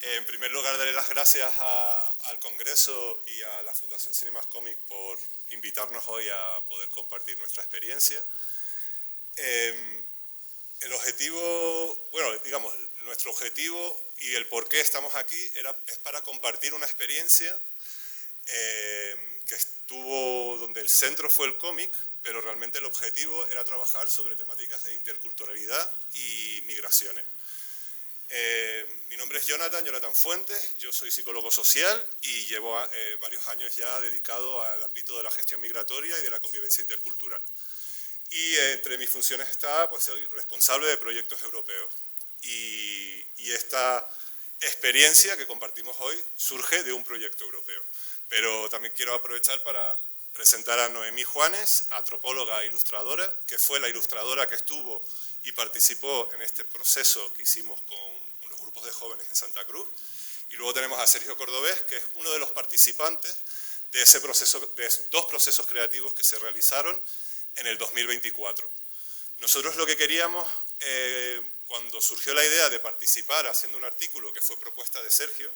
En primer lugar, daré las gracias al Congreso y a la Fundación Cinemascomic por invitarnos hoy a poder compartir nuestra experiencia. El objetivo, bueno, digamos, nuestro objetivo y el por qué estamos aquí es para compartir una experiencia que estuvo donde el centro fue el cómic, pero realmente el objetivo era trabajar sobre temáticas de interculturalidad y migraciones. Mi nombre es Jonathan Fuentes, yo soy psicólogo social y llevo varios años ya dedicado al ámbito de la gestión migratoria y de la convivencia intercultural. Y entre mis funciones está, pues soy responsable de proyectos europeos. Y esta experiencia que compartimos hoy surge de un proyecto europeo. Pero también quiero aprovechar para presentar a Noemí Juanes, antropóloga e ilustradora, que fue la ilustradora que estuvo y participó en este proceso que hicimos con unos grupos de jóvenes en Santa Cruz. Y luego tenemos a Sergio Cordobés, que es uno de los participantes de ese proceso, de dos procesos creativos que se realizaron en el 2024. Nosotros lo que queríamos, cuando surgió la idea de participar haciendo un artículo que fue propuesta de Sergio,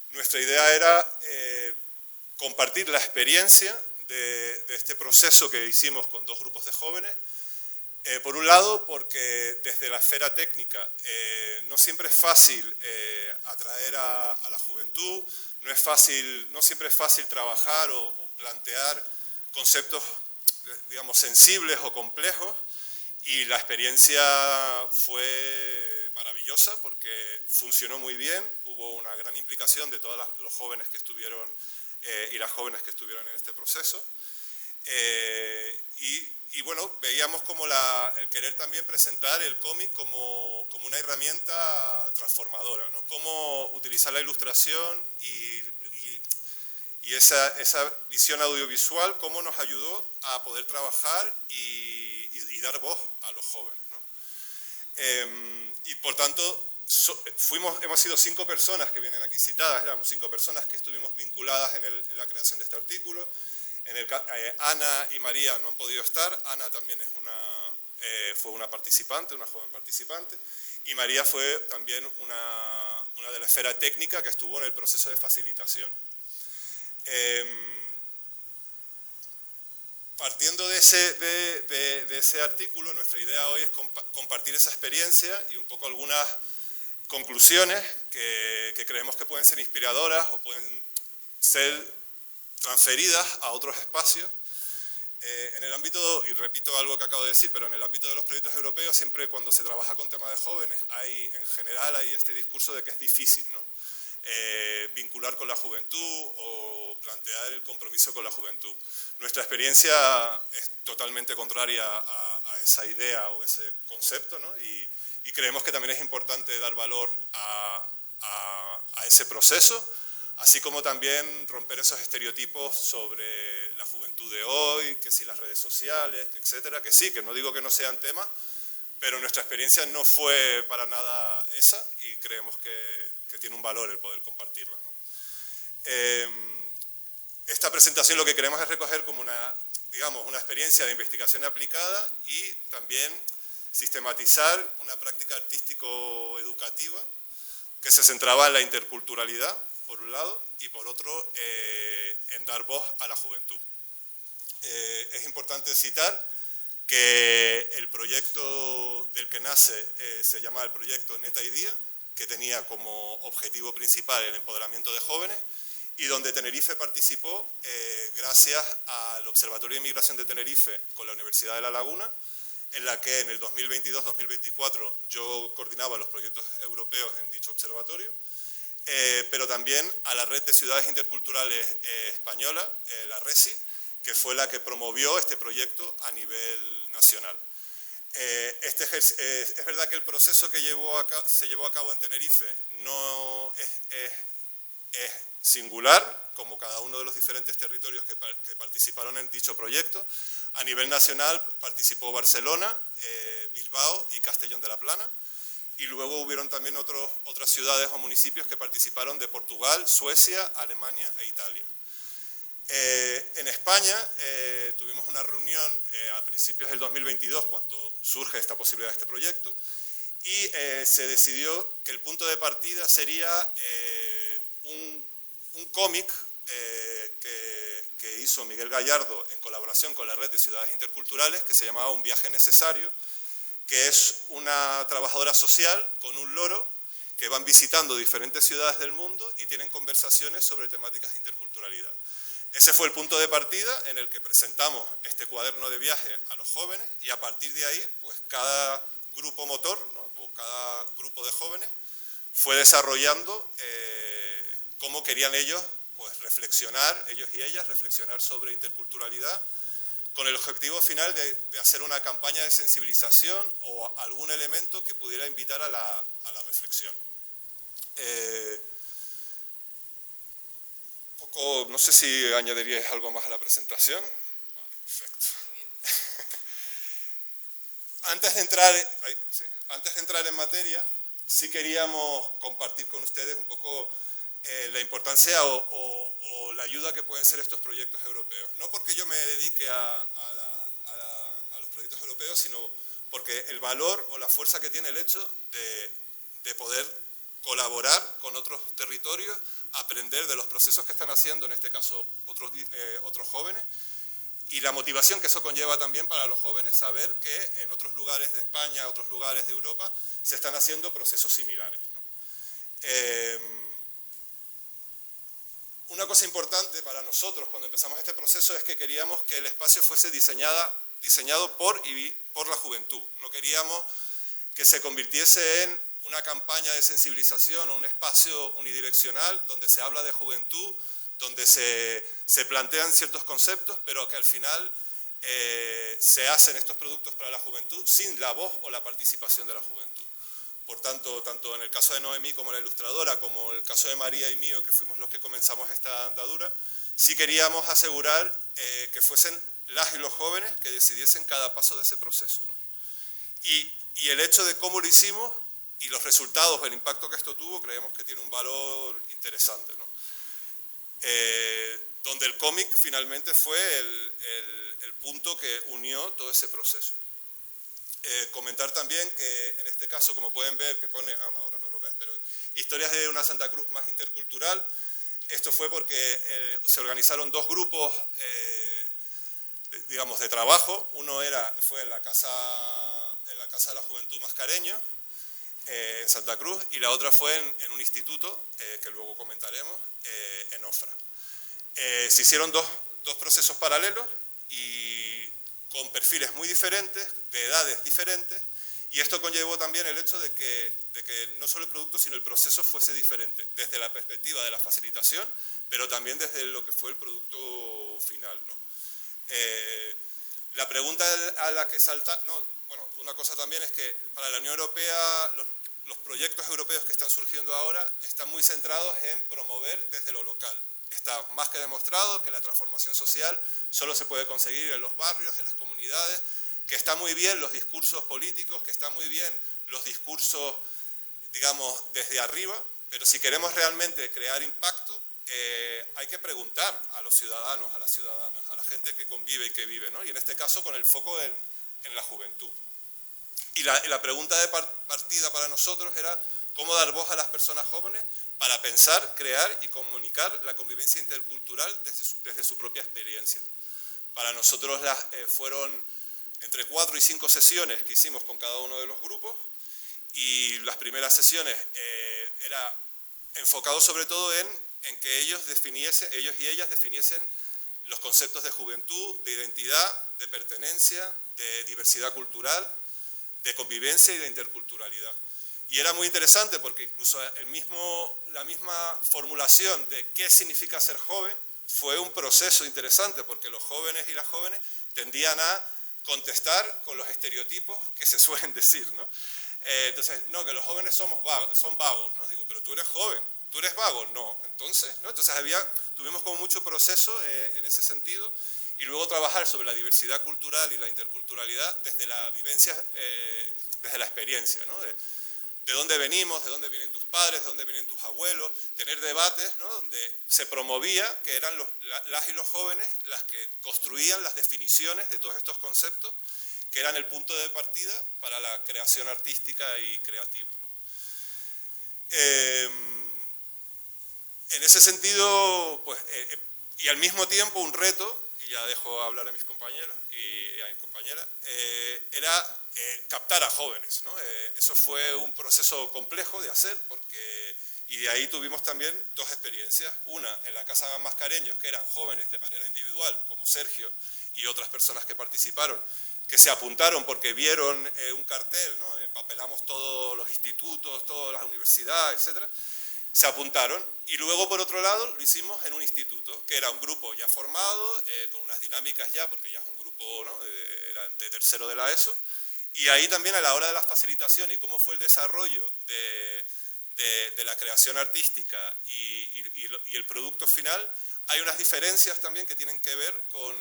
nuestra idea era compartir la experiencia de este proceso que hicimos con dos grupos de jóvenes. Por un lado, porque desde la esfera técnica no siempre es fácil atraer a la juventud, no siempre es fácil trabajar o plantear conceptos, digamos, sensibles o complejos, y la experiencia fue maravillosa porque funcionó muy bien, hubo una gran implicación de todos los jóvenes que estuvieron y las jóvenes que estuvieron en este proceso. Y bueno, veíamos como el querer también presentar el cómic como una herramienta transformadora, ¿no? Cómo utilizar la ilustración y esa visión audiovisual, cómo nos ayudó a poder trabajar y dar voz a los jóvenes, ¿no? Y por tanto, hemos sido 5 personas que vienen aquí citadas, éramos 5 personas que estuvimos vinculadas en la creación de este artículo. Ana y María no han podido estar. Ana también fue una participante, una joven participante, y María fue también una de la esfera técnica que estuvo en el proceso de facilitación. Partiendo de ese artículo, nuestra idea hoy es compartir esa experiencia y un poco algunas conclusiones que creemos que pueden ser inspiradoras o pueden ser transferidas a otros espacios. En el ámbito, y repito algo que acabo de decir, pero en el ámbito de los proyectos europeos, siempre cuando se trabaja con temas de jóvenes, en general hay este discurso de que es difícil, ¿no? Vincular con la juventud o plantear el compromiso con la juventud. Nuestra experiencia es totalmente contraria a esa idea o ese concepto, ¿no? Y creemos que también es importante dar valor a ese proceso, así como también romper esos estereotipos sobre la juventud de hoy, que si las redes sociales, etcétera, que sí, que no digo que no sean temas, pero nuestra experiencia no fue para nada esa y creemos que tiene un valor el poder compartirla, ¿no? Esta presentación lo que queremos es recoger como una experiencia de investigación aplicada y también sistematizar una práctica artístico-educativa que se centraba en la interculturalidad, por un lado, y por otro, en dar voz a la juventud. Es importante citar que el proyecto del que nace se llama el proyecto Neta Idea, que tenía como objetivo principal el empoderamiento de jóvenes y donde Tenerife participó gracias al Observatorio de Inmigración de Tenerife con la Universidad de La Laguna, en la que en el 2022-2024 yo coordinaba los proyectos europeos en dicho observatorio, pero también a la Red de Ciudades Interculturales Española, la RESI, que fue la que promovió este proyecto a nivel nacional. Es verdad que el proceso que se llevó a cabo en Tenerife no es singular, como cada uno de los diferentes territorios que participaron en dicho proyecto. A nivel nacional participó Barcelona, Bilbao y Castellón de la Plana, y luego hubieron también otras ciudades o municipios que participaron de Portugal, Suecia, Alemania e Italia. En España tuvimos una reunión a principios del 2022 cuando surge esta posibilidad de este proyecto y se decidió que el punto de partida sería un cómic que hizo Miguel Gallardo en colaboración con la Red de Ciudades Interculturales, que se llamaba Un viaje necesario, que es una trabajadora social con un loro que van visitando diferentes ciudades del mundo y tienen conversaciones sobre temáticas de interculturalidad. Ese fue el punto de partida en el que presentamos este cuaderno de viaje a los jóvenes, y a partir de ahí, pues cada grupo motor, ¿no?, o cada grupo de jóvenes fue desarrollando cómo querían ellos, pues, reflexionar, ellos y ellas, reflexionar sobre interculturalidad, con el objetivo final de hacer una campaña de sensibilización o algún elemento que pudiera invitar a la reflexión. No sé si añadiríais algo más a la presentación. Vale, perfecto. Antes de entrar en materia, sí queríamos compartir con ustedes un poco la importancia o la ayuda que pueden ser estos proyectos europeos. No porque yo me dedique a los proyectos europeos, sino porque el valor o la fuerza que tiene el hecho de poder colaborar con otros territorios, aprender de los procesos que están haciendo, en este caso otros jóvenes, y la motivación que eso conlleva también para los jóvenes, saber que en otros lugares de España, otros lugares de Europa, se están haciendo procesos similares, ¿no? Una cosa importante para nosotros cuando empezamos este proceso es que queríamos que el espacio fuese diseñado por y por la juventud. No queríamos que se convirtiese en una campaña de sensibilización o un espacio unidireccional donde se habla de juventud, donde se plantean ciertos conceptos, pero que al final se hacen estos productos para la juventud sin la voz o la participación de la juventud. Por tanto, tanto en el caso de Noemí como la ilustradora, como en el caso de María y mío, que fuimos los que comenzamos esta andadura, sí queríamos asegurar que fuesen las y los jóvenes que decidiesen cada paso de ese proceso, ¿no? Y el hecho de cómo lo hicimos y los resultados, el impacto que esto tuvo, creemos que tiene un valor interesante, ¿no? Donde el cómic finalmente fue el punto que unió todo ese proceso. Comentar también que en este caso, como pueden ver, que pone, no, ahora no lo ven, pero historias de una Santa Cruz más intercultural. Esto fue porque se organizaron dos grupos, digamos, de trabajo. Uno fue en la Casa de la Juventud Mascareño, en Santa Cruz, y la otra fue en un instituto, que luego comentaremos, en Ofra. Se hicieron dos procesos paralelos y con perfiles muy diferentes, de edades diferentes, y esto conllevó también el hecho de que no solo el producto, sino el proceso fuese diferente, desde la perspectiva de la facilitación, pero también desde lo que fue el producto final, ¿no? La pregunta a la que una cosa también es que para la Unión Europea, los proyectos europeos que están surgiendo ahora están muy centrados en promover desde lo local. Está más que demostrado que la transformación social solo se puede conseguir en los barrios, en las comunidades, que están muy bien los discursos políticos, que están muy bien los discursos, digamos, desde arriba, pero si queremos realmente crear impacto, hay que preguntar a los ciudadanos, a las ciudadanas, a la gente que convive y que vive, ¿no? Y en este caso con el foco en la juventud. Y la pregunta de partida para nosotros era cómo dar voz a las personas jóvenes para pensar, crear y comunicar la convivencia intercultural desde su propia experiencia. Para nosotros fueron entre 4 y 5 sesiones que hicimos con cada uno de los grupos, y las primeras sesiones era enfocado sobre todo en que ellos y ellas definiesen los conceptos de juventud, de identidad, de pertenencia, de diversidad cultural, de convivencia y de interculturalidad. Y era muy interesante porque incluso la misma formulación de qué significa ser joven fue un proceso interesante, porque los jóvenes y las jóvenes tendían a contestar con los estereotipos que se suelen decir, ¿no? Entonces, no, que los jóvenes son vagos, ¿no? Digo, pero tú eres joven, ¿tú eres vago? No, entonces, ¿no? Entonces tuvimos como mucho proceso en ese sentido, y luego trabajar sobre la diversidad cultural y la interculturalidad desde la vivencia, desde la experiencia, ¿no? De dónde venimos, de dónde vienen tus padres, de dónde vienen tus abuelos, tener debates, ¿no? Donde se promovía que eran las y los jóvenes las que construían las definiciones de todos estos conceptos que eran el punto de partida para la creación artística y creativa, ¿no? En ese sentido, pues, y al mismo tiempo un reto, y ya dejo hablar a mis compañeros y a mi compañera, era captar a jóvenes, ¿no? Eso fue un proceso complejo de hacer, y de ahí tuvimos también dos experiencias. Una en la Casa Mascareños, que eran jóvenes de manera individual, como Sergio y otras personas que participaron, que se apuntaron porque vieron un cartel, ¿no? Papelamos todos los institutos, todas las universidades, etcétera. Se apuntaron, y luego por otro lado lo hicimos en un instituto, que era un grupo ya formado, con unas dinámicas ya, porque ya es un grupo, ¿no? Era de tercero de la ESO, y ahí también a la hora de la facilitación y cómo fue el desarrollo de la creación artística y el producto final, hay unas diferencias también que tienen que ver con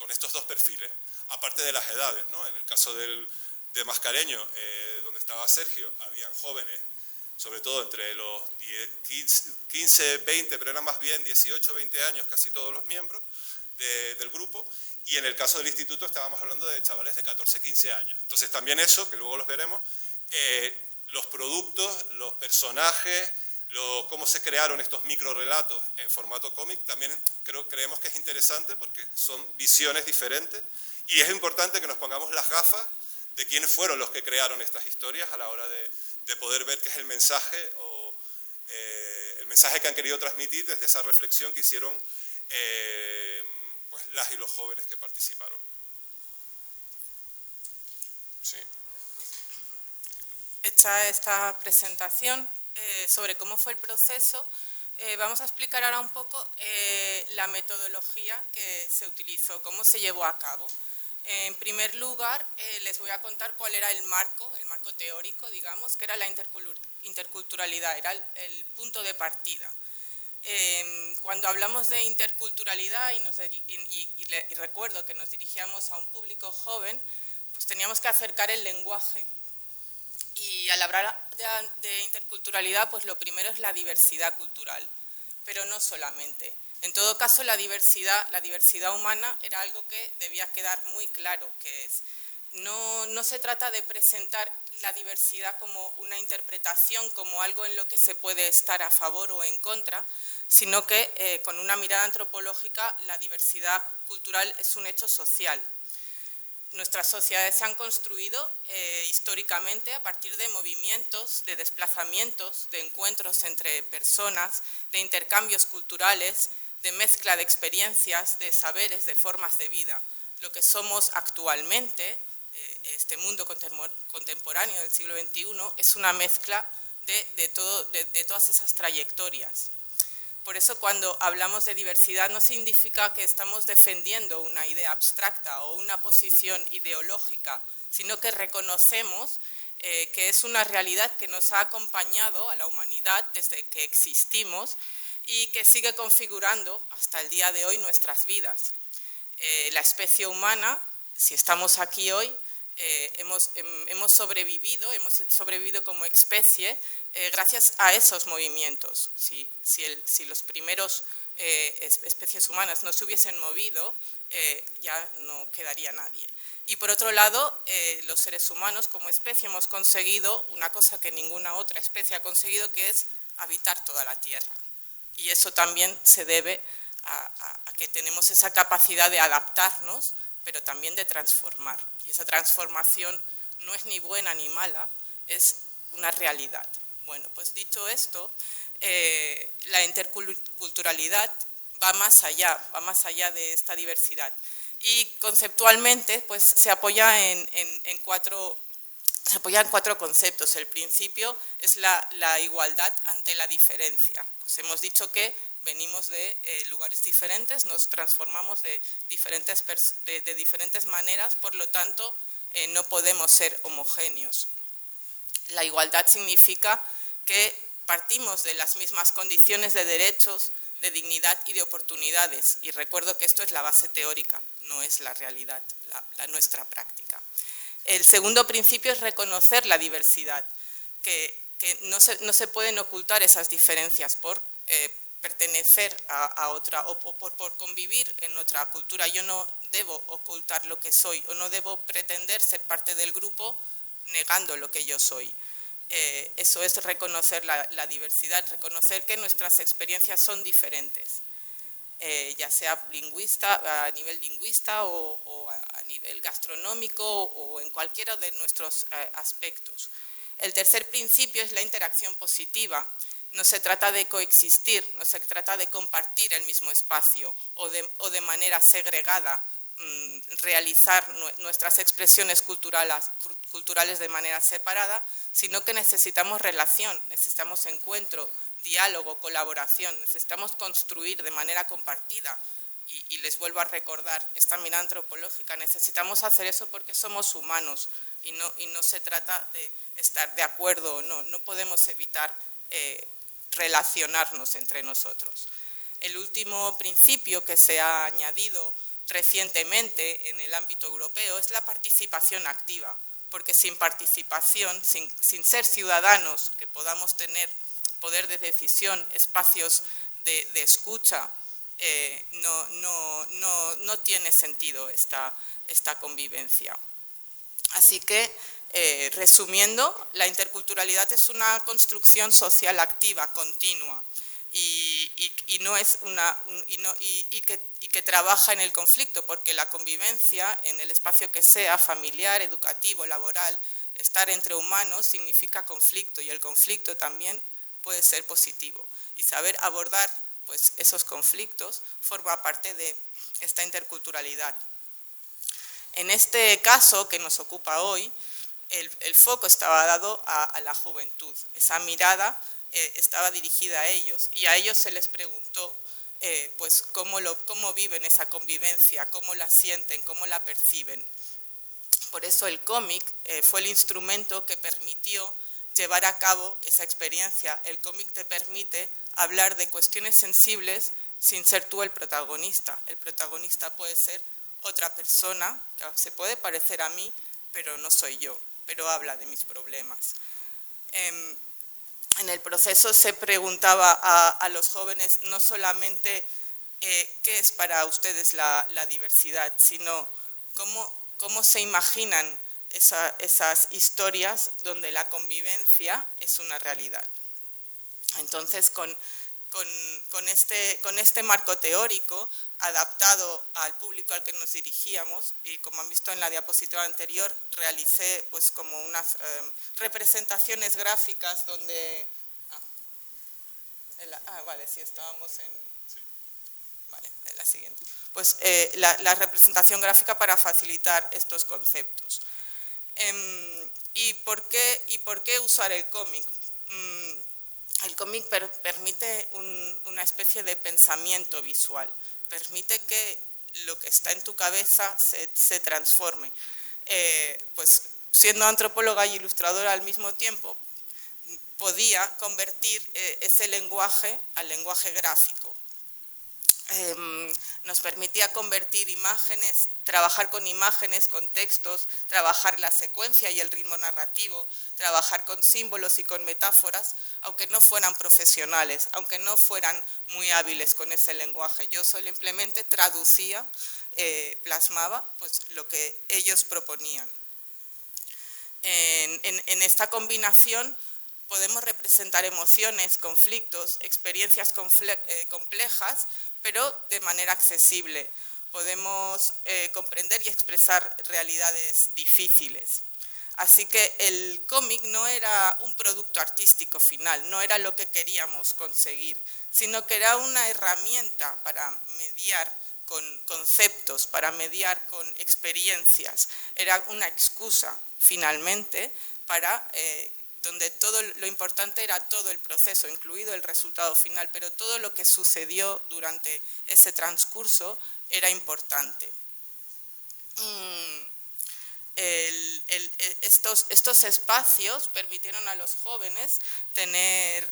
estos dos perfiles, aparte de las edades, ¿no? En el caso de Mascareño, donde estaba Sergio, habían jóvenes, sobre todo entre los 15, 20, pero eran más bien 18, 20 años casi todos los miembros del grupo, y en el caso del instituto estábamos hablando de chavales de 14, 15 años. Entonces también eso, que luego los veremos, los productos, los personajes, cómo se crearon estos microrelatos en formato cómic, también creemos que es interesante porque son visiones diferentes, y es importante que nos pongamos las gafas de quiénes fueron los que crearon estas historias a la hora de poder ver qué es el mensaje que han querido transmitir desde esa reflexión que hicieron pues, las y los jóvenes que participaron. Sí. Hecha esta presentación sobre cómo fue el proceso, vamos a explicar ahora un poco la metodología que se utilizó, cómo se llevó a cabo. En primer lugar, les voy a contar cuál era el marco teórico, digamos, que era la interculturalidad, era el punto de partida. Cuando hablamos de interculturalidad, y recuerdo que nos dirigíamos a un público joven, pues teníamos que acercar el lenguaje. Y al hablar de interculturalidad, pues lo primero es la diversidad cultural, pero no solamente. En todo caso, la diversidad humana era algo que debía quedar muy claro, que no se trata de presentar la diversidad como una interpretación, como algo en lo que se puede estar a favor o en contra, sino que con una mirada antropológica la diversidad cultural es un hecho social. Nuestras sociedades se han construido históricamente a partir de movimientos, de desplazamientos, de encuentros entre personas, de intercambios culturales, de mezcla de experiencias, de saberes, de formas de vida. Lo que somos actualmente, este mundo contemporáneo del siglo XXI, es una mezcla de todas esas trayectorias. Por eso cuando hablamos de diversidad no significa que estamos defendiendo una idea abstracta o una posición ideológica, sino que reconocemos que es una realidad que nos ha acompañado a la humanidad desde que existimos y que sigue configurando hasta el día de hoy nuestras vidas. La especie humana, si estamos aquí hoy, hemos sobrevivido como especie gracias a esos movimientos. Si los primeros especies humanas no se hubiesen movido, ya no quedaría nadie. Y por otro lado, los seres humanos como especie hemos conseguido una cosa que ninguna otra especie ha conseguido, que es habitar toda la Tierra. Y eso también se debe a que tenemos esa capacidad de adaptarnos, pero también de transformar. Y esa transformación no es ni buena ni mala, es una realidad. Bueno, pues dicho esto, la interculturalidad va más allá de esta diversidad. Y conceptualmente pues, se apoya en cuatro conceptos. El principio es la igualdad ante la diferencia. Pues hemos dicho que venimos de lugares diferentes, nos transformamos de diferentes maneras, por lo tanto no podemos ser homogéneos. La igualdad significa que partimos de las mismas condiciones de derechos, de dignidad y de oportunidades. Y recuerdo que esto es la base teórica, no es la realidad, nuestra práctica. El segundo principio es reconocer la diversidad, que no se pueden ocultar esas diferencias por pertenecer a otra o por convivir en otra cultura. Yo no debo ocultar lo que soy o no debo pretender ser parte del grupo negando lo que yo soy. Eso es reconocer la diversidad, reconocer que nuestras experiencias son diferentes, ya sea a nivel lingüista o a nivel gastronómico o en cualquiera de nuestros aspectos. El tercer principio es la interacción positiva. No se trata de coexistir, no se trata de compartir el mismo espacio o de manera segregada realizar nuestras expresiones culturales de manera separada, sino que necesitamos relación, necesitamos encuentro, diálogo, colaboración, necesitamos construir de manera compartida. Y les vuelvo a recordar esta mirada antropológica, necesitamos hacer eso porque somos humanos y no se trata de estar de acuerdo o no podemos evitar relacionarnos entre nosotros. El último principio que se ha añadido recientemente en el ámbito europeo es la participación activa, porque sin participación, sin ser ciudadanos que podamos tener poder de decisión, espacios de escucha, no tiene sentido esta convivencia. Así que, resumiendo, la interculturalidad es una construcción social activa, continua, y no es que trabaja en el conflicto, porque la convivencia, en el espacio que sea, familiar, educativo, laboral, estar entre humanos significa conflicto, y el conflicto también puede ser positivo. Y saber abordar pues, esos conflictos forma parte de esta interculturalidad. En este caso que nos ocupa hoy, el foco estaba dado a la juventud. Esa mirada estaba dirigida a ellos y a ellos se les preguntó pues, cómo viven esa convivencia, cómo la sienten, cómo la perciben. Por eso el cómic fue el instrumento que permitió llevar a cabo esa experiencia. El cómic te permite hablar de cuestiones sensibles sin ser tú el protagonista. El protagonista puede ser otra persona, que se puede parecer a mí, pero no soy yo, pero habla de mis problemas. En el proceso se preguntaba a los jóvenes no solamente qué es para ustedes la diversidad, sino cómo se imaginan esas historias donde la convivencia es una realidad. Entonces, con este marco teórico adaptado al público al que nos dirigíamos, y como han visto en la diapositiva anterior, realicé pues como unas representaciones gráficas donde... vale, sí, estábamos en... Sí. Vale, en la siguiente. Pues la representación gráfica para facilitar estos conceptos. ¿Y por qué usar el cómic? El cómic permite una especie de pensamiento visual, permite que lo que está en tu cabeza se transforme. Pues siendo antropóloga y ilustradora al mismo tiempo, podía convertir ese lenguaje al lenguaje gráfico. Nos permitía convertir imágenes, trabajar con imágenes, con textos, trabajar la secuencia y el ritmo narrativo, trabajar con símbolos y con metáforas, aunque no fueran profesionales, aunque no fueran muy hábiles con ese lenguaje. Yo simplemente traducía, plasmaba pues, lo que ellos proponían. En esta combinación podemos representar emociones, conflictos, experiencias complejas, pero de manera accesible. Podemos comprender y expresar realidades difíciles. Así que el cómic no era un producto artístico final, no era lo que queríamos conseguir, sino que era una herramienta para mediar con conceptos, para mediar con experiencias. Era una excusa, finalmente, para... donde todo lo importante era todo el proceso, incluido el resultado final, pero todo lo que sucedió durante ese transcurso era importante. Estos espacios permitieron a los jóvenes tener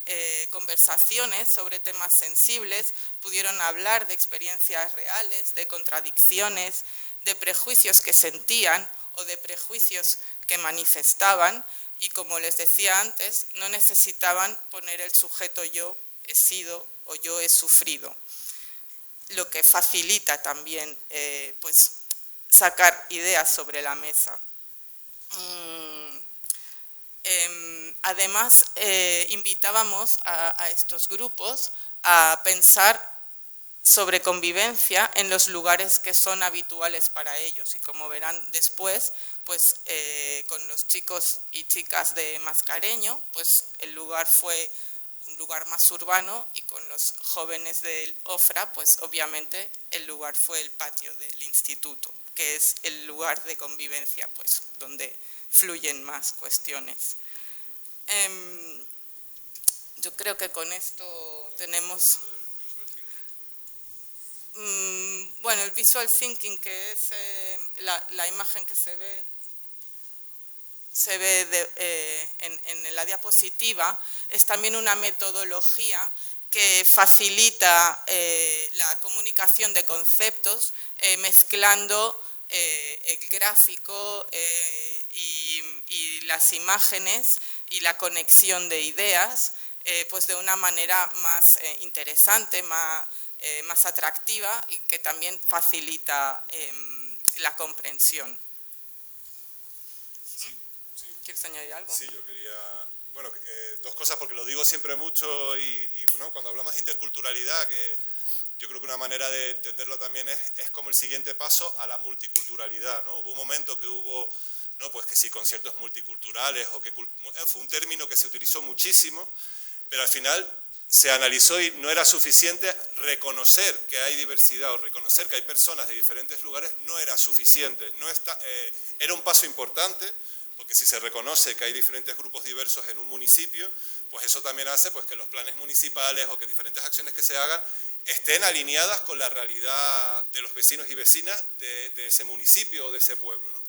conversaciones sobre temas sensibles, pudieron hablar de experiencias reales, de contradicciones, de prejuicios que sentían o de prejuicios que manifestaban, y como les decía antes, no necesitaban poner el sujeto yo he sido o yo he sufrido, lo que facilita también pues sacar ideas sobre la mesa. Además, invitábamos a estos grupos a pensar sobre convivencia en los lugares que son habituales para ellos, y como verán después, pues con los chicos y chicas de Mascareño, pues el lugar fue un lugar más urbano, y con los jóvenes del OFRA, pues obviamente el lugar fue el patio del instituto, que es el lugar de convivencia, pues donde fluyen más cuestiones. Yo creo que con esto tenemos... Bueno, el visual thinking, que es la imagen que se ve en la diapositiva, es también una metodología que facilita la comunicación de conceptos mezclando el gráfico y las imágenes y la conexión de ideas, pues de una manera más interesante, más atractiva, y que también facilita la comprensión. ¿Quieres añadir algo? Sí, yo quería... Bueno, dos cosas, porque lo digo siempre mucho y ¿no? Cuando hablamos de interculturalidad, que yo creo que una manera de entenderlo también es como el siguiente paso a la multiculturalidad, ¿no? Hubo un momento que hubo, ¿no? Pues que sí, conciertos multiculturales, o que fue un término que se utilizó muchísimo, pero al final se analizó y no era suficiente reconocer que hay diversidad o reconocer que hay personas de diferentes lugares, no era suficiente, era un paso importante, porque si se reconoce que hay diferentes grupos diversos en un municipio, pues eso también hace pues, que los planes municipales o que diferentes acciones que se hagan estén alineadas con la realidad de los vecinos y vecinas de ese municipio o de ese pueblo, ¿no?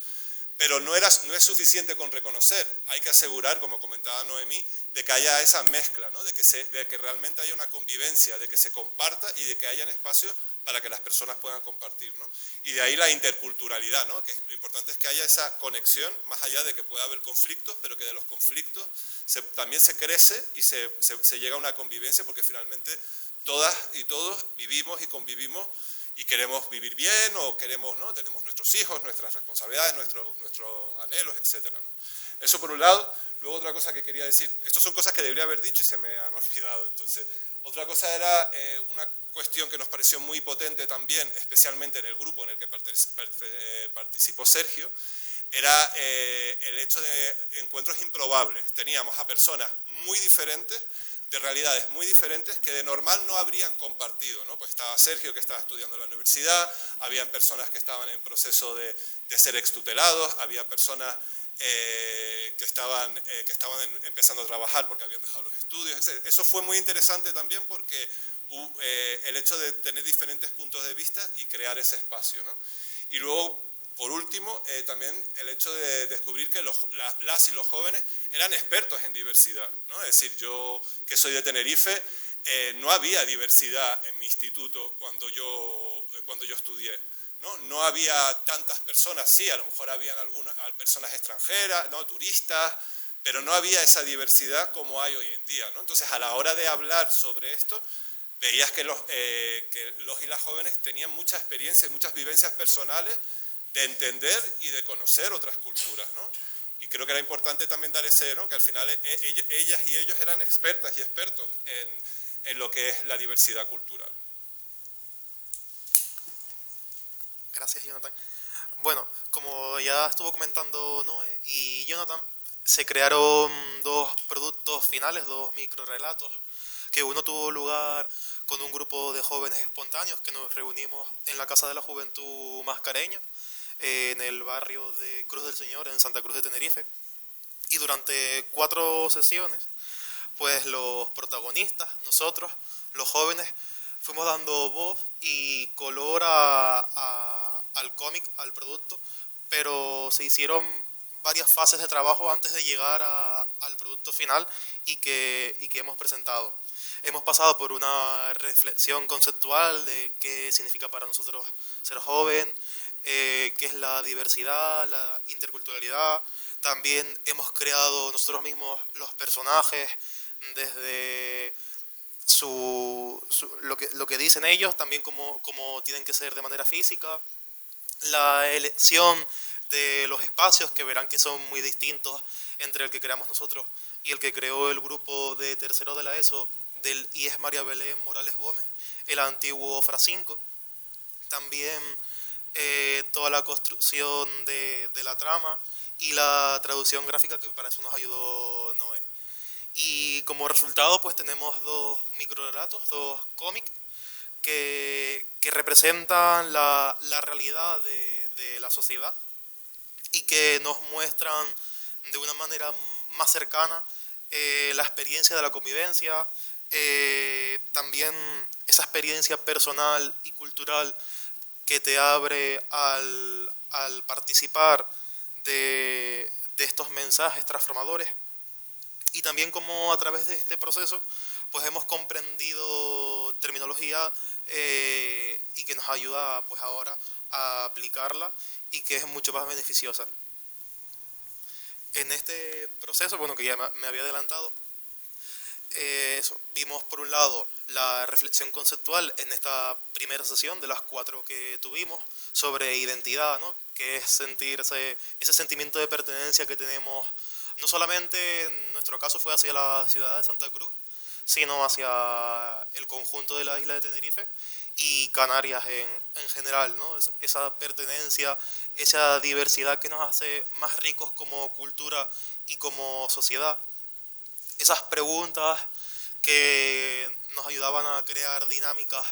Pero no es suficiente con reconocer, hay que asegurar, como comentaba Noemí, de que haya esa mezcla, ¿no? de que realmente haya una convivencia, de que se comparta y de que hayan espacios para que las personas puedan compartir, ¿no? Y de ahí la interculturalidad, ¿no? Que lo importante es que haya esa conexión, más allá de que pueda haber conflictos, pero que de los conflictos también se crece y se llega a una convivencia, porque finalmente todas y todos vivimos y convivimos y queremos vivir bien, o queremos, ¿no? Tenemos nuestros hijos, nuestras responsabilidades, nuestros anhelos, etcétera, ¿no? Eso por un lado. Luego otra cosa que quería decir, estas son cosas que debería haber dicho y se me han olvidado. Entonces, otra cosa era una cuestión que nos pareció muy potente también, especialmente en el grupo en el que participó Sergio, era el hecho de encuentros improbables. Teníamos a personas muy diferentes, de realidades muy diferentes, que de normal no habrían compartido, ¿no? Pues estaba Sergio, que estaba estudiando en la universidad, habían personas que estaban en proceso de ser extutelados, había personas que estaban empezando a trabajar porque habían dejado los estudios, etc. Eso fue muy interesante también, porque el hecho de tener diferentes puntos de vista y crear ese espacio, ¿no? Y luego, por último, también el hecho de descubrir que las y los jóvenes eran expertos en diversidad, ¿no? Es decir, yo que soy de Tenerife, no había diversidad en mi instituto cuando yo estudié, ¿no? No había tantas personas, sí, a lo mejor habían algunas personas extranjeras, ¿no? Turistas, pero no había esa diversidad como hay hoy en día, ¿no? Entonces, a la hora de hablar sobre esto, veías que los y las jóvenes tenían mucha experiencia y muchas vivencias personales de entender y de conocer otras culturas, ¿no? Y creo que era importante también dar ese, ¿no? Que al final ellas y ellos eran expertas y expertos en lo que es la diversidad cultural. Gracias, Jonathan. Bueno, como ya estuvo comentando Noé y Jonathan, se crearon dos productos finales, dos microrelatos, que uno tuvo lugar con un grupo de jóvenes espontáneos que nos reunimos en la Casa de la Juventud Mascareño, en el barrio de Cruz del Señor, en Santa Cruz de Tenerife. Y durante 4 sesiones, pues los protagonistas, nosotros, los jóvenes, fuimos dando voz y color al cómic, al producto, pero se hicieron varias fases de trabajo antes de llegar al producto final y que hemos presentado. Hemos pasado por una reflexión conceptual de qué significa para nosotros ser joven, qué es la diversidad, la interculturalidad. También hemos creado nosotros mismos los personajes desde su lo que dicen ellos, también como tienen que ser de manera física, la elección de los espacios, que verán que son muy distintos entre el que creamos nosotros y el que creó el grupo de tercero de la ESO del IES María Belén Morales Gómez, el antiguo FRA5. También toda la construcción de la trama y la traducción gráfica, que para eso nos ayudó Noé. Y como resultado pues tenemos 2 microrelatos, 2 cómics que representan la realidad de la sociedad y que nos muestran de una manera más cercana la experiencia de la convivencia, también esa experiencia personal y cultural que te abre al participar de estos mensajes transformadores, y también como a través de este proceso pues hemos comprendido terminología y que nos ayuda pues ahora a aplicarla y que es mucho más beneficiosa. En este proceso, bueno, que ya me había adelantado, vimos por un lado la reflexión conceptual en esta primera sesión de las 4 que tuvimos sobre identidad, ¿no? Que es sentirse, ese sentimiento de pertenencia que tenemos, no solamente en nuestro caso fue hacia la ciudad de Santa Cruz, sino hacia el conjunto de la isla de Tenerife y Canarias en general, ¿no? Esa pertenencia, esa diversidad que nos hace más ricos como cultura y como sociedad. Esas preguntas que nos ayudaban a crear dinámicas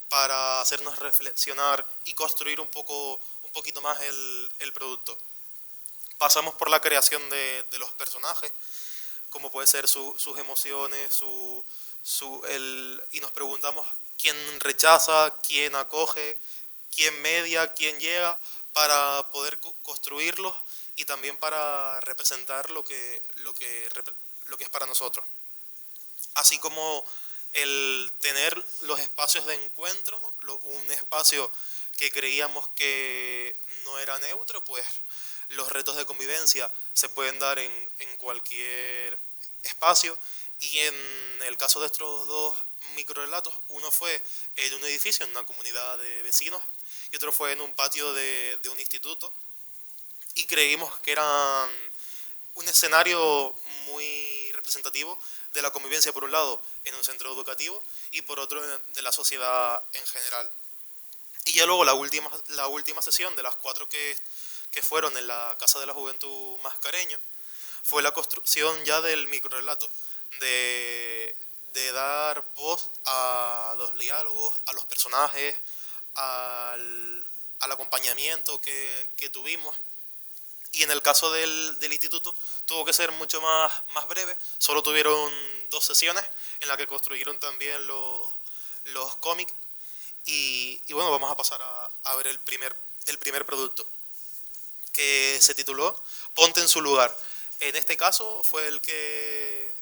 para hacernos reflexionar y construir un poquito más el producto. Pasamos por la creación de los personajes, como puede ser sus emociones, y nos preguntamos quién rechaza, quién acoge, quién media, quién llega, para poder construirlos y también para representar lo que es para nosotros. Así como el tener los espacios de encuentro, ¿no? Un espacio que creíamos que no era neutro, pues los retos de convivencia se pueden dar en cualquier espacio, y en el caso de estos 2 microrelatos, uno fue en un edificio, en una comunidad de vecinos, y otro fue en un patio de un instituto, y creímos que eran un escenario muy representativo de la convivencia, por un lado en un centro educativo y por otro de la sociedad en general. Y ya luego la última sesión de las 4 que fueron en la Casa de la Juventud Mascareño fue la construcción ya del microrelato, de dar voz a los diálogos, a los personajes, al acompañamiento que tuvimos. Y en el caso del instituto tuvo que ser mucho más breve, solo tuvieron 2 sesiones en las que construyeron también los cómics. Y bueno, vamos a pasar a ver el primer producto, que se tituló Ponte en su lugar. En este caso fue el que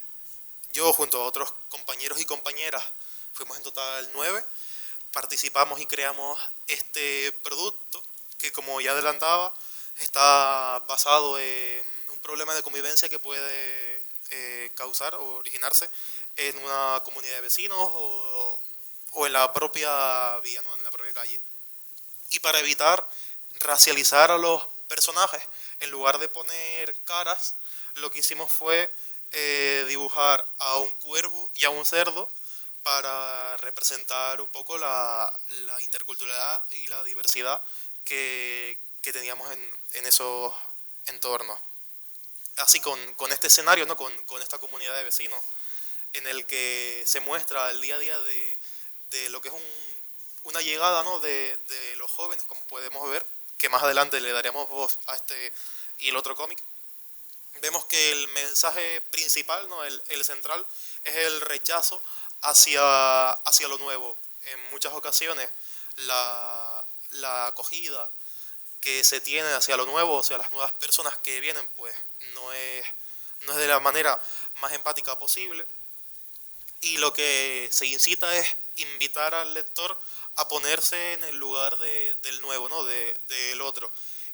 yo, junto a otros compañeros y compañeras, fuimos en total 9, participamos y creamos este producto que, como ya adelantaba, está basado en un problema de convivencia que puede causar o originarse en una comunidad de vecinos o en la propia vía, ¿no? En la propia calle. Y para evitar racializar a los personajes, en lugar de poner caras, lo que hicimos fue dibujar a un cuervo y a un cerdo para representar un poco la interculturalidad y la diversidad que teníamos en esos entornos. Así con este escenario, ¿no? con esta comunidad de vecinos, en el que se muestra el día a día de lo que es una llegada, ¿no? de los jóvenes, como podemos ver, que más adelante le daremos voz a este y el otro cómic. Vemos que el mensaje principal, ¿no? el central, es el rechazo hacia lo nuevo. En muchas ocasiones la acogida que se tiene hacia lo nuevo, hacia las nuevas personas que vienen, pues no es de la manera más empática posible, y lo que se incita es invitar al lector a ponerse en el lugar del nuevo, ¿no? del otro,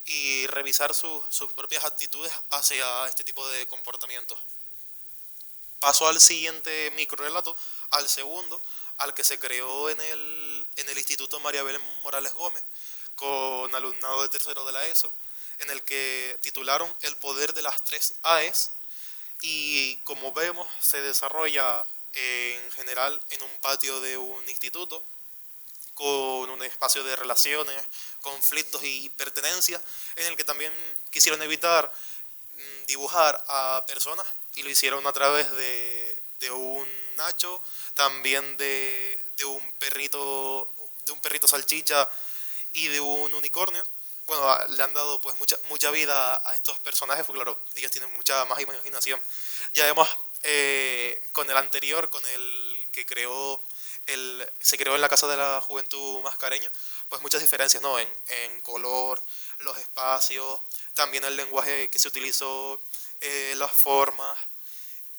y revisar sus propias actitudes hacia este tipo de comportamientos. Paso al siguiente microrelato, al segundo, al que se creó en el Instituto María Belén Morales Gómez, con alumnado de tercero de la ESO, en el que titularon El poder de las tres AES, y como vemos se desarrolla en general en un patio de un instituto, con un espacio de relaciones, conflictos y pertenencias, en el que también quisieron evitar dibujar a personas, y lo hicieron a través de un Nacho, también de un perrito salchicha y de un unicornio. Bueno, le han dado pues mucha vida a estos personajes, porque claro, ellos tienen mucha más imaginación. Ya vemos con el anterior, con el que se creó en la Casa de la Juventud Mascareña, pues muchas diferencias, ¿no? En color, los espacios, también el lenguaje que se utilizó, las formas,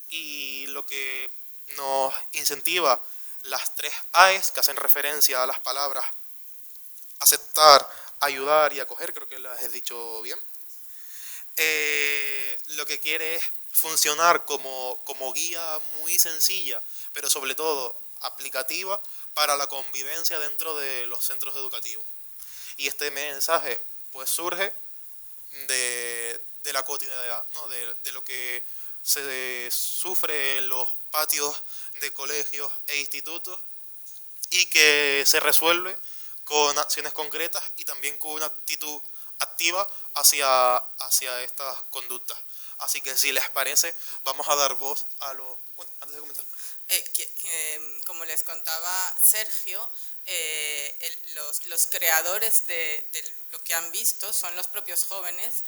y lo que nos incentiva las tres AES, que hacen referencia a las palabras aceptar, ayudar y acoger, creo que las he dicho bien. Lo que quiere es funcionar como guía muy sencilla, pero sobre todo aplicativa para la convivencia dentro de los centros educativos. Y este mensaje pues surge de la cotidianidad, ¿no? de lo que se sufre en los patios de colegios e institutos, y que se resuelve con acciones concretas y también con una actitud activa hacia estas conductas. Así que si les parece, vamos a dar voz a los... Bueno, antes de comentar. Como les contaba Sergio, los creadores de lo que han visto son los propios jóvenes,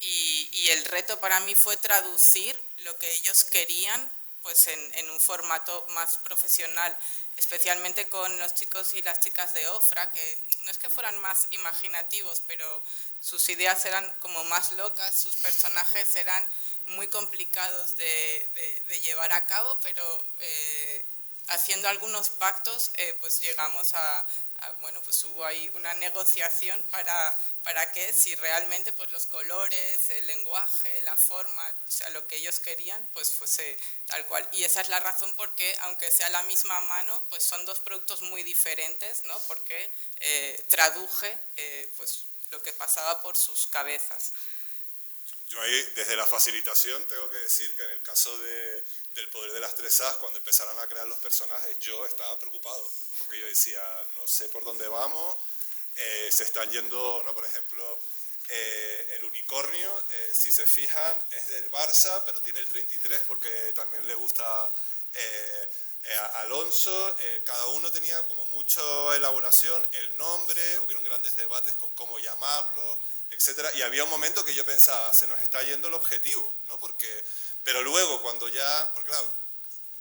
y el reto para mí fue traducir lo que ellos querían pues en un formato más profesional, especialmente con los chicos y las chicas de Ofra, que no es que fueran más imaginativos, pero sus ideas eran como más locas, sus personajes eran muy complicados de llevar a cabo, pero haciendo algunos pactos pues llegamos bueno, pues hubo ahí una negociación para que si realmente pues los colores, el lenguaje, la forma, o sea, lo que ellos querían, pues fuese tal cual. Y esa es la razón por qué, aunque sea la misma mano, pues son dos productos muy diferentes, ¿no? Porque traduje pues lo que pasaba por sus cabezas. Yo ahí, desde la facilitación, tengo que decir que en el caso del poder de las tres A's, cuando empezaron a crear los personajes, yo estaba preocupado, porque yo decía, no sé por dónde vamos, se están yendo, ¿no? Por ejemplo, el unicornio, si se fijan, es del Barça, pero tiene el 33 porque también le gusta a Alonso. Cada uno tenía como mucha elaboración, el nombre, hubieron grandes debates con cómo llamarlo, etcétera, y había un momento que yo pensaba, se nos está yendo el objetivo, ¿no? Pero luego cuando ya, porque claro,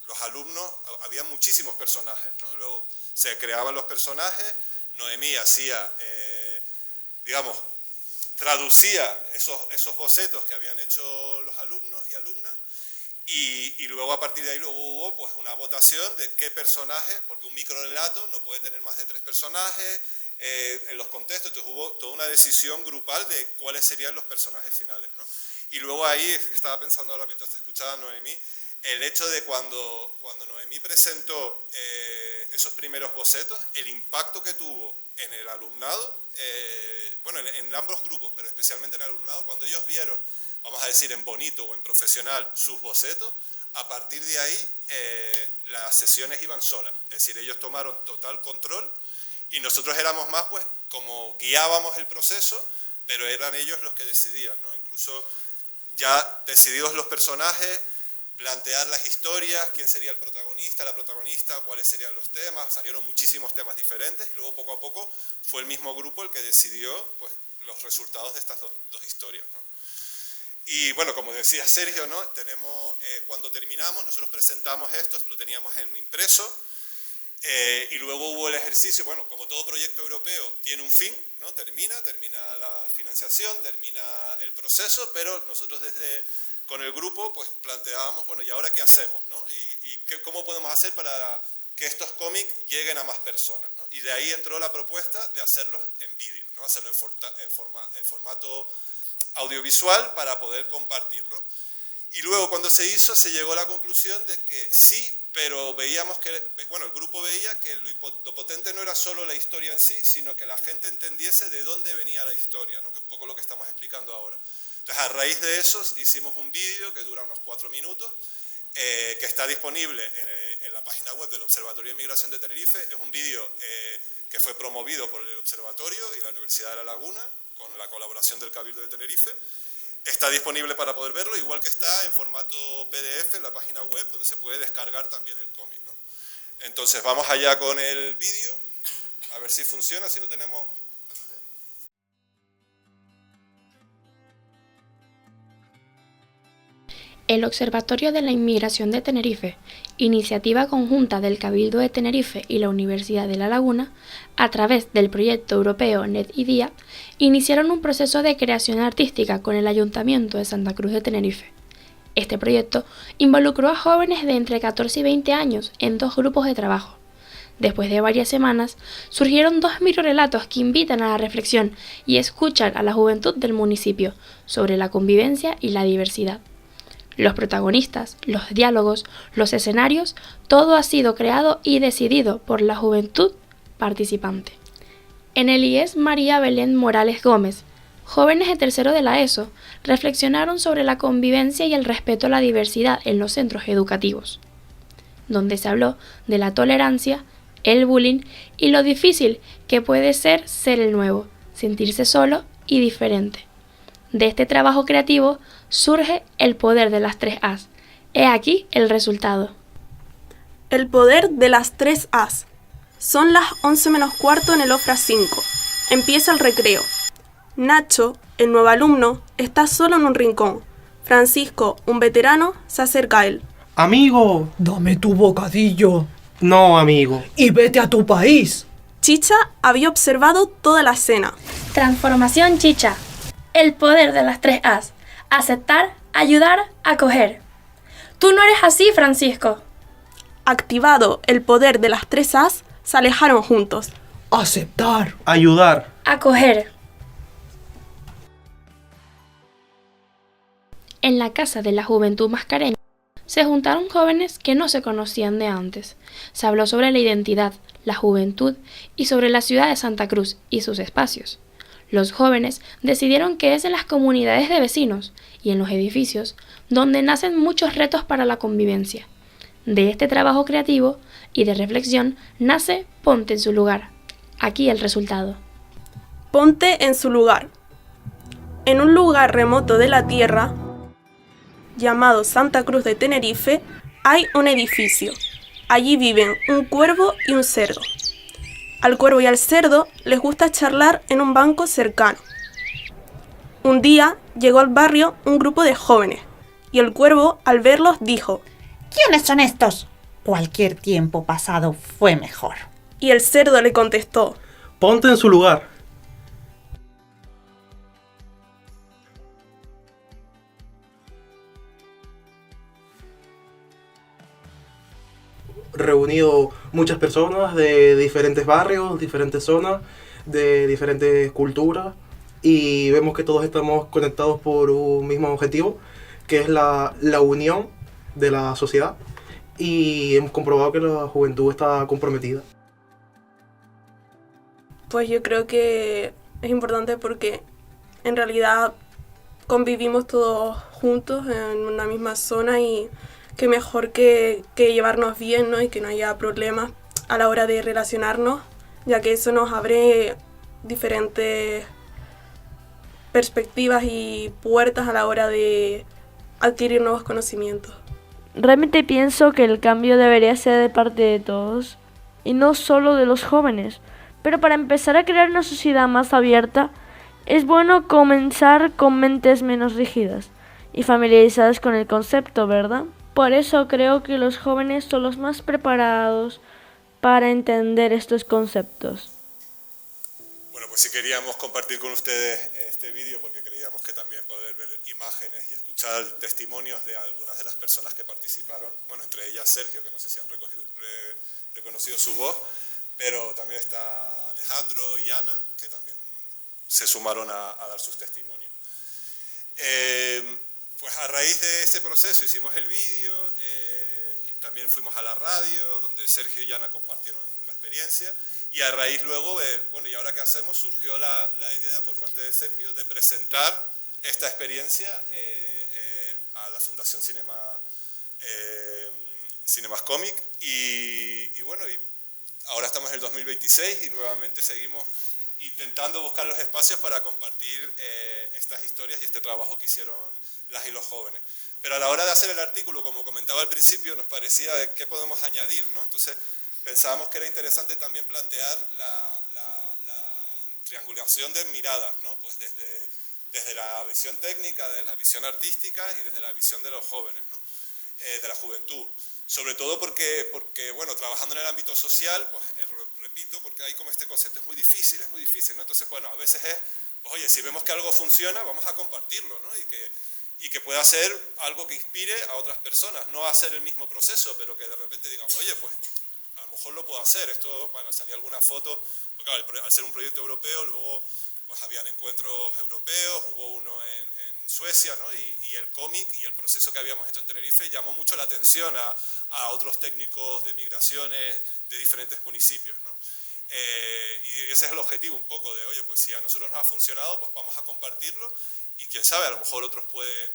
los alumnos, había muchísimos personajes, ¿no? Luego se creaban los personajes, Noemí hacía, digamos, traducía esos bocetos que habían hecho los alumnos y alumnas, y luego a partir de ahí luego hubo pues una votación de qué personajes, porque un microrelato no puede tener más de 3 personajes, en los contextos, entonces hubo toda una decisión grupal de cuáles serían los personajes finales, ¿no? Y luego ahí, estaba pensando ahora mientras te escuchaba, Noemí, el hecho de cuando Noemí presentó esos primeros bocetos, el impacto que tuvo en el alumnado, bueno, en ambos grupos, pero especialmente en el alumnado, cuando ellos vieron, vamos a decir, en bonito o en profesional, sus bocetos, a partir de ahí las sesiones iban solas, es decir, ellos tomaron total control, y nosotros éramos más, pues, como guiábamos el proceso, pero eran ellos los que decidían, ¿no? Incluso ya decididos los personajes, plantear las historias, quién sería el protagonista, la protagonista, cuáles serían los temas, salieron muchísimos temas diferentes, y luego poco a poco fue el mismo grupo el que decidió, pues, los resultados de estas dos historias, ¿no? Y bueno, como decía Sergio, ¿no? Cuando terminamos, nosotros presentamos esto, lo teníamos en impreso, y luego hubo el ejercicio, bueno, como todo proyecto europeo tiene un fin, ¿no? Termina la financiación, termina el proceso, pero nosotros con el grupo pues planteábamos, bueno, ¿y ahora qué hacemos, ¿no? ¿Cómo podemos hacer para que estos cómics lleguen a más personas, ¿no? Y de ahí entró la propuesta de hacerlos en vídeo, ¿no? Hacerlo en formato audiovisual para poder compartirlo. Y luego cuando se hizo se llegó a la conclusión de que sí, pero veíamos que, bueno, el grupo veía que lo potente no era solo la historia en sí, sino que la gente entendiese de dónde venía la historia, ¿no? Que es un poco lo que estamos explicando ahora. Entonces, a raíz de eso, hicimos un vídeo que dura unos 4 minutos, que está disponible en la página web del Observatorio de Inmigración de Tenerife. Es un vídeo que fue promovido por el Observatorio y la Universidad de La Laguna, con la colaboración del Cabildo de Tenerife. Está disponible para poder verlo, igual que está en formato PDF en la página web, donde se puede descargar también el cómic, ¿no? Entonces, vamos allá con el vídeo, a ver si funciona, si no tenemos... El Observatorio de la Inmigración de Tenerife, iniciativa conjunta del Cabildo de Tenerife y la Universidad de La Laguna, a través del proyecto europeo NetIDEA, iniciaron un proceso de creación artística con el Ayuntamiento de Santa Cruz de Tenerife. Este proyecto involucró a jóvenes de entre 14 y 20 años en 2 grupos de trabajo. Después de varias semanas, surgieron 2 microrelatos que invitan a la reflexión y escuchar a la juventud del municipio sobre la convivencia y la diversidad. Los protagonistas, los diálogos, los escenarios, todo ha sido creado y decidido por la juventud participante. En el IES María Belén Morales Gómez, jóvenes de tercero de la ESO reflexionaron sobre la convivencia y el respeto a la diversidad en los centros educativos, donde se habló de la tolerancia, el bullying y lo difícil que puede ser el nuevo, sentirse solo y diferente. De este trabajo creativo surge el poder de las 3 As. He aquí el resultado. El poder de las 3 As. Son las 11 menos cuarto en el OFRA 5. Empieza el recreo. Nacho, el nuevo alumno, está solo en un rincón. Francisco, un veterano, se acerca a él. Amigo. Dame tu bocadillo. No, amigo. Y vete a tu país. Chicha había observado toda la escena. Transformación Chicha. El poder de las 3 As. Aceptar, ayudar, acoger. Tú no eres así, Francisco. Activado el poder de las 3 As, se alejaron juntos. Aceptar. Ayudar. Acoger. En la Casa de la Juventud Mascareña se juntaron jóvenes que no se conocían de antes. Se habló sobre la identidad, la juventud y sobre la ciudad de Santa Cruz y sus espacios. Los jóvenes decidieron que es en las comunidades de vecinos y en los edificios donde nacen muchos retos para la convivencia. De este trabajo creativo y de reflexión nace Ponte en su lugar. Aquí el resultado. Ponte en su lugar. En un lugar remoto de la tierra, llamado Santa Cruz de Tenerife, hay un edificio. Allí viven un cuervo y un cerdo. Al cuervo y al cerdo les gusta charlar en un banco cercano. Un día llegó al barrio un grupo de jóvenes, y el cuervo, al verlos, dijo: ¿Quiénes son estos? Cualquier tiempo pasado fue mejor. Y el cerdo le contestó: Ponte en su lugar. Reunido muchas personas de diferentes barrios, diferentes zonas, de diferentes culturas, y vemos que todos estamos conectados por un mismo objetivo, que es la unión de la sociedad, y hemos comprobado que la juventud está comprometida. Pues yo creo que es importante porque en realidad convivimos todos juntos en una misma zona y qué mejor que llevarnos bien, ¿no? Y que no haya problemas a la hora de relacionarnos, ya que eso nos abre diferentes perspectivas y puertas a la hora de adquirir nuevos conocimientos. Realmente pienso que el cambio debería ser de parte de todos y no solo de los jóvenes, pero para empezar a crear una sociedad más abierta es bueno comenzar con mentes menos rígidas y familiarizadas con el concepto, ¿verdad? Por eso creo que los jóvenes son los más preparados para entender estos conceptos. Bueno, pues sí queríamos compartir con ustedes este vídeo porque creíamos que también poder ver imágenes y escuchar testimonios de algunas de las personas que participaron, bueno, entre ellas Sergio, que no sé si han reconocido su voz, pero también está Alejandro y Ana, que también se sumaron a dar sus testimonios. Pues a raíz de ese proceso hicimos el vídeo, también fuimos a la radio, donde Sergio y Yana compartieron la experiencia, y a raíz luego, bueno, ¿y ahora qué hacemos? Surgió la idea por parte de Sergio de presentar esta experiencia a la Fundación Cinemascomic, y bueno, y ahora estamos en el 2026 y nuevamente seguimos intentando buscar los espacios para compartir estas historias y este trabajo que hicieron las y los jóvenes. Pero a la hora de hacer el artículo, como comentaba al principio, nos parecía qué podemos añadir, ¿no? Entonces pensábamos que era interesante también plantear la triangulación de miradas, ¿no? Pues desde la visión técnica, desde la visión artística y desde la visión de los jóvenes, ¿no? De la juventud. Sobre todo porque, bueno, trabajando en el ámbito social, pues repito, porque ahí como este concepto es muy difícil, ¿no? Entonces, bueno, a veces es, pues oye, si vemos que algo funciona, vamos a compartirlo, ¿no? Y que pueda ser algo que inspire a otras personas, no hacer el mismo proceso, pero que de repente digan, oye, pues a lo mejor lo puedo hacer, esto, bueno, salía alguna foto, porque claro, al ser un proyecto europeo, luego pues habían encuentros europeos, hubo uno en Suecia, ¿no? Y el cómic y el proceso que habíamos hecho en Tenerife llamó mucho la atención a otros técnicos de migraciones de diferentes municipios, ¿no? Y ese es el objetivo un poco de, oye, pues si a nosotros nos ha funcionado, pues vamos a compartirlo y quién sabe, a lo mejor otros pueden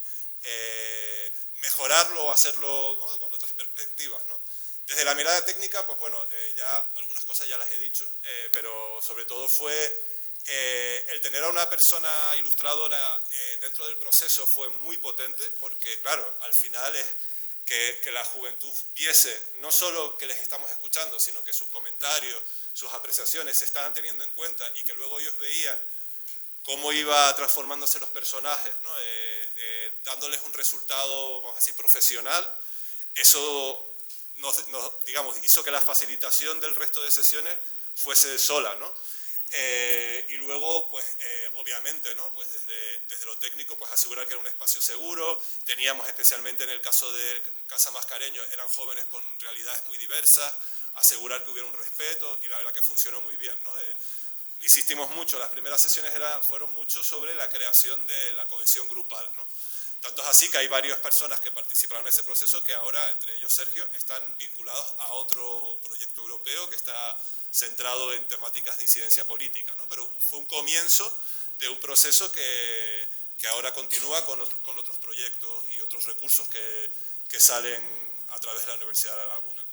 mejorarlo o hacerlo, ¿no? Con otras perspectivas, ¿no? Desde la mirada técnica, pues bueno, ya algunas cosas ya las he dicho, pero sobre todo fue el tener a una persona ilustradora dentro del proceso fue muy potente, porque claro, al final es que la juventud viese no solo que les estamos escuchando, sino que sus comentarios, sus apreciaciones se estaban teniendo en cuenta y que luego ellos veían cómo iba transformándose los personajes, ¿no? Dándoles un resultado, vamos a decir, profesional. Eso digamos, hizo que la facilitación del resto de sesiones fuese sola, ¿no? Y luego, pues, obviamente, ¿no? Pues desde lo técnico, pues asegurar que era un espacio seguro. Teníamos, especialmente en el caso de Casa Mascareño, eran jóvenes con realidades muy diversas, asegurar que hubiera un respeto, y la verdad que funcionó muy bien, ¿no? Insistimos mucho, las primeras sesiones fueron mucho sobre la creación de la cohesión grupal, ¿no? Tanto es así que hay varias personas que participaron en ese proceso que ahora, entre ellos Sergio, están vinculados a otro proyecto europeo que está centrado en temáticas de incidencia política, ¿no? Pero fue un comienzo de un proceso que ahora continúa con otros proyectos y otros recursos que salen a través de la Universidad de La Laguna.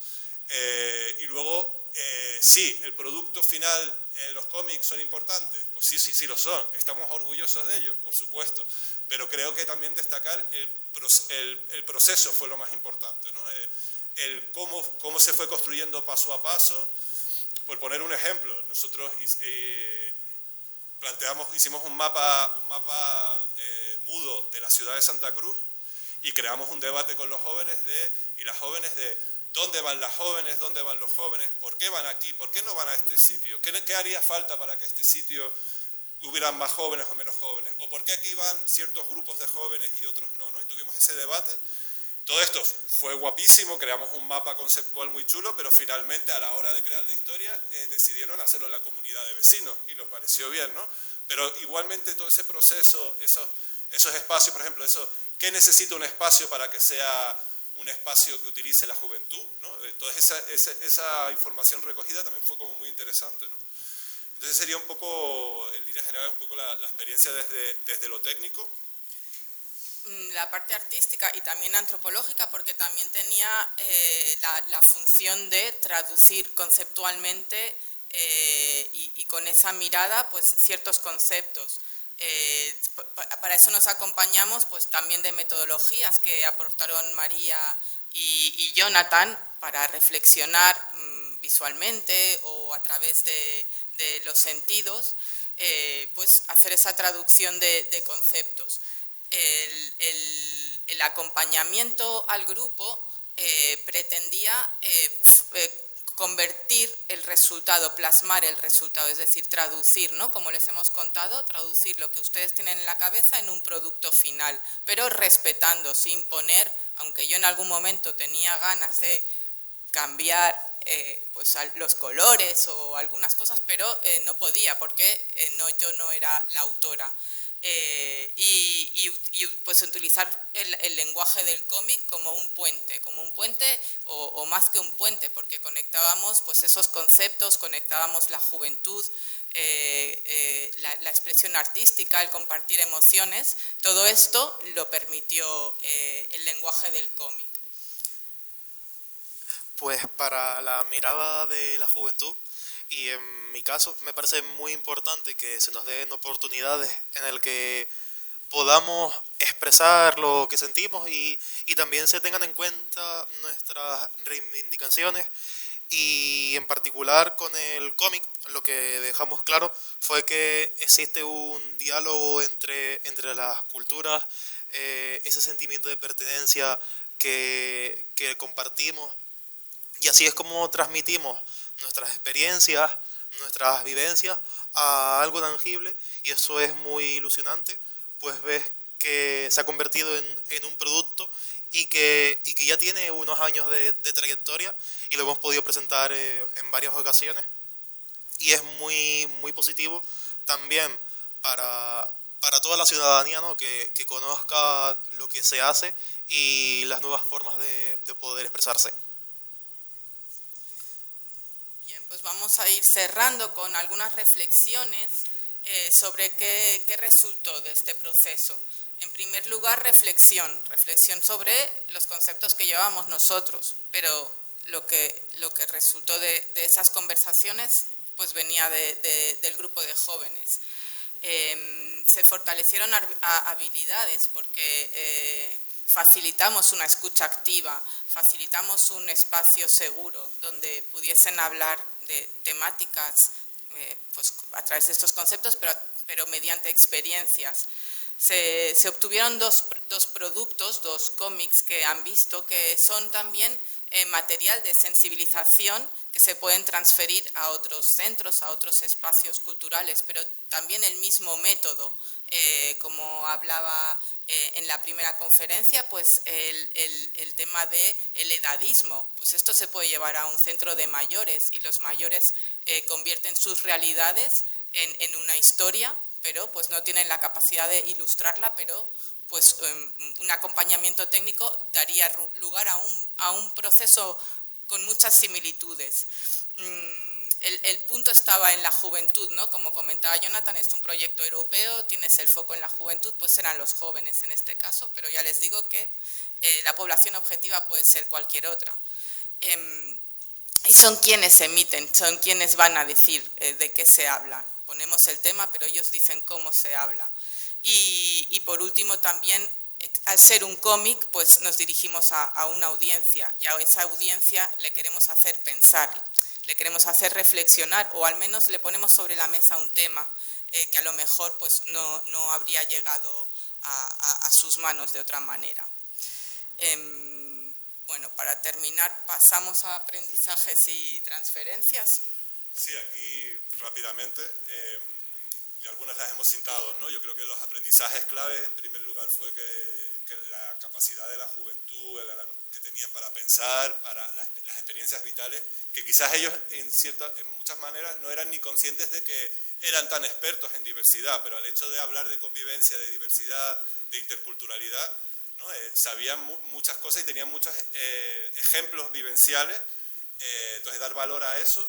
Y luego, sí, el producto final, los cómics son importantes, pues sí lo son, estamos orgullosos de ellos, por supuesto, pero creo que también destacar el proceso fue lo más importante, ¿no? El cómo se fue construyendo paso a paso. Por poner un ejemplo, nosotros hicimos un mapa mudo de la ciudad de Santa Cruz y creamos un debate con los jóvenes y las jóvenes de dónde van las jóvenes, dónde van los jóvenes, por qué van aquí, por qué no van a este sitio, qué haría falta para que este sitio hubieran más jóvenes o menos jóvenes, o por qué aquí van ciertos grupos de jóvenes y otros no, ¿no? Y tuvimos ese debate. Todo esto fue guapísimo, creamos un mapa conceptual muy chulo, pero finalmente a la hora de crear la historia decidieron hacerlo en la comunidad de vecinos y nos pareció bien, ¿no? Pero igualmente todo ese proceso, esos espacios, por ejemplo, ¿qué necesita un espacio para que sea un espacio que utilice la juventud, ¿no? Toda esa información recogida también fue como muy interesante, ¿no? Entonces sería un poco, en líneas generales, un poco la experiencia desde lo técnico. La parte artística y también antropológica, porque también tenía la función de traducir conceptualmente y con esa mirada pues ciertos conceptos. Para eso nos acompañamos pues también de metodologías que aportaron María y Jonathan para reflexionar visualmente o a través de los sentidos, pues hacer esa traducción de conceptos. El acompañamiento al grupo pretendía convertir el resultado, plasmar el resultado, es decir, traducir, ¿no? Como les hemos contado, traducir lo que ustedes tienen en la cabeza en un producto final, pero respetando, sin poner, aunque yo en algún momento tenía ganas de cambiar pues los colores o algunas cosas, pero no podía porque yo no era la autora. Pues utilizar el lenguaje del cómic como un puente o más que un puente, porque conectábamos pues esos conceptos, conectábamos la juventud, la expresión artística, el compartir emociones. Todo esto lo permitió el lenguaje del cómic. Pues para la mirada de la juventud, y en mi caso me parece muy importante que se nos den oportunidades en el que podamos expresar lo que sentimos y también se tengan en cuenta nuestras reivindicaciones. Y en particular con el cómic, lo que dejamos claro fue que existe un diálogo entre las culturas, ese sentimiento de pertenencia que compartimos, y así es como transmitimos nuestras experiencias, nuestras vivencias a algo tangible, y eso es muy ilusionante, pues ves que se ha convertido en un producto y que ya tiene unos años de trayectoria y lo hemos podido presentar en varias ocasiones, y es muy, muy positivo también para toda la ciudadanía, ¿no? que conozca lo que se hace y las nuevas formas de poder expresarse. Bien, pues vamos a ir cerrando con algunas reflexiones sobre qué resultó de este proceso. En primer lugar, reflexión sobre los conceptos que llevábamos nosotros, pero lo que resultó de esas conversaciones pues venía del grupo de jóvenes. Se fortalecieron habilidades porque facilitamos una escucha activa, facilitamos un espacio seguro donde pudiesen hablar de temáticas pues a través de estos conceptos, pero mediante experiencias. Se obtuvieron dos productos, dos cómics que han visto que son también material de sensibilización que se pueden transferir a otros centros, a otros espacios culturales, pero también el mismo método, como hablaba en la primera conferencia, pues el tema del edadismo, pues esto se puede llevar a un centro de mayores y los mayores convierten sus realidades en una historia, pero pues no tienen la capacidad de ilustrarla, pero pues un acompañamiento técnico daría lugar a un proceso con muchas similitudes. El punto estaba en la juventud, ¿no? Como comentaba Jonathan, es un proyecto europeo, tienes el foco en la juventud, pues eran los jóvenes en este caso, pero ya les digo que la población objetiva puede ser cualquier otra. Y son quienes emiten, son quienes van a decir de qué se habla. Ponemos el tema, pero ellos dicen cómo se habla. Y por último también, al ser un cómic, pues nos dirigimos a una audiencia, y a esa audiencia le queremos hacer pensar, le queremos hacer reflexionar, o al menos le ponemos sobre la mesa un tema que a lo mejor pues no habría llegado a sus manos de otra manera. Bueno, para terminar, pasamos a aprendizajes y transferencias. Sí, aquí rápidamente, y algunas las hemos citado, ¿no? Yo creo que los aprendizajes claves, en primer lugar, fue que la capacidad de la juventud que tenían para pensar, para las experiencias vitales, que quizás ellos en muchas maneras no eran ni conscientes de que eran tan expertos en diversidad, pero al hecho de hablar de convivencia, de diversidad, de interculturalidad, ¿no? Sabían muchas cosas y tenían muchos ejemplos vivenciales, entonces dar valor a eso,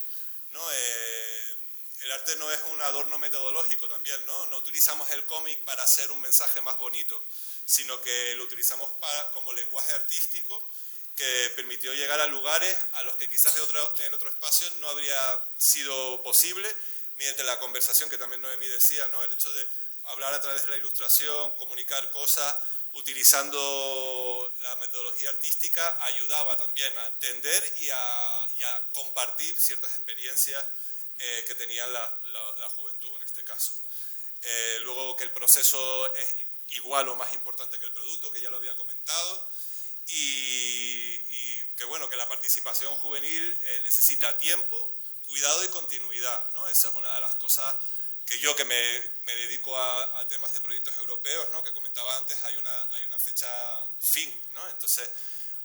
¿no? El arte no es un adorno metodológico también, ¿no? No utilizamos el cómic para hacer un mensaje más bonito, sino que lo utilizamos como lenguaje artístico que permitió llegar a lugares a los que quizás en otro espacio no habría sido posible, mediante la conversación, que también Noemí decía, ¿no? El hecho de hablar a través de la ilustración, comunicar cosas, utilizando la metodología artística, ayudaba también a entender y a compartir ciertas experiencias que tenía la juventud en este caso. Luego que el proceso es igual o más importante que el producto, que ya lo había comentado, y que bueno, que la participación juvenil necesita tiempo, cuidado y continuidad, ¿no? Esa es una de las cosas que me dedico a temas de proyectos europeos, ¿no? Que comentaba antes, hay una fecha fin, ¿no? Entonces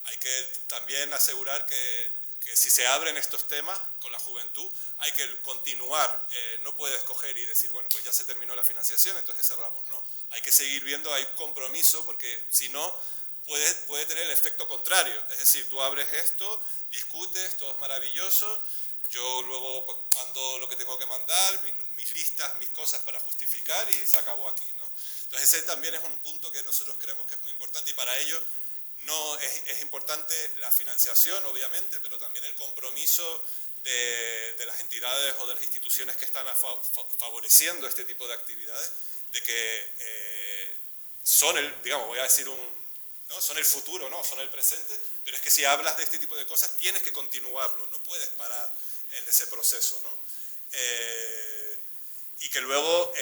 hay que también asegurar que que si se abren estos temas con la juventud, hay que continuar, no puedes coger y decir, bueno, pues ya se terminó la financiación, entonces cerramos. No, hay que seguir viendo, hay compromiso, porque si no, puede tener el efecto contrario. Es decir, tú abres esto, discutes, todo es maravilloso, yo luego pues, mando lo que tengo que mandar, mis listas, mis cosas para justificar y se acabó aquí, ¿no? Entonces ese también es un punto que nosotros creemos que es muy importante y para ello no es importante la financiación, obviamente, pero también el compromiso de las entidades o de las instituciones que están favoreciendo este tipo de actividades, de que son el, digamos, voy a decir ¿no? Son el futuro, ¿no? Son el presente, pero es que si hablas de este tipo de cosas tienes que continuarlo, no puedes parar en ese proceso, ¿no? Y que luego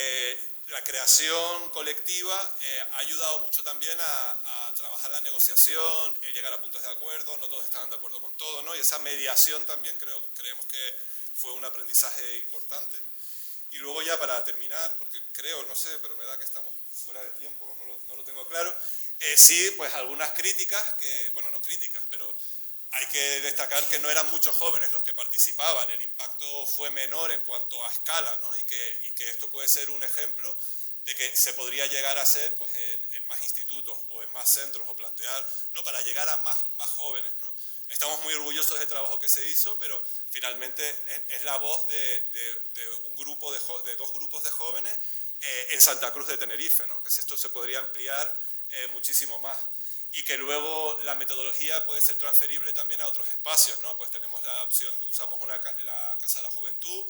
la creación colectiva ha ayudado mucho también a trabajar la negociación, llegar a puntos de acuerdo, no todos estaban de acuerdo con todo, ¿no? Y esa mediación también creemos que fue un aprendizaje importante. Y luego ya para terminar, porque creo, no sé, pero me da que estamos fuera de tiempo, no lo tengo claro, sí, pues algunas críticas, bueno, no críticas, pero hay que destacar que no eran muchos jóvenes los que participaban, el impacto fue menor en cuanto a escala, ¿no? y que esto puede ser un ejemplo de que se podría llegar a hacer pues, en más institutos o en más centros o plantear, ¿no? Para llegar a más jóvenes, ¿no? Estamos muy orgullosos del trabajo que se hizo, pero finalmente es la voz de un grupo de dos grupos de jóvenes en Santa Cruz de Tenerife, ¿no? Que esto se podría ampliar muchísimo más. Y que luego la metodología puede ser transferible también a otros espacios, ¿no? Pues tenemos la opción, usamos la Casa de la Juventud,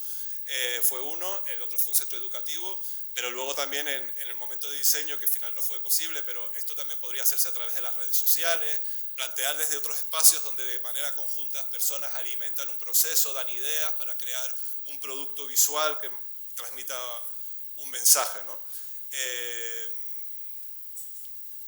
fue uno, el otro fue un centro educativo, pero luego también en el momento de diseño, que al final no fue posible, pero esto también podría hacerse a través de las redes sociales, plantear desde otros espacios donde de manera conjunta personas alimentan un proceso, dan ideas para crear un producto visual que transmita un mensaje, ¿no?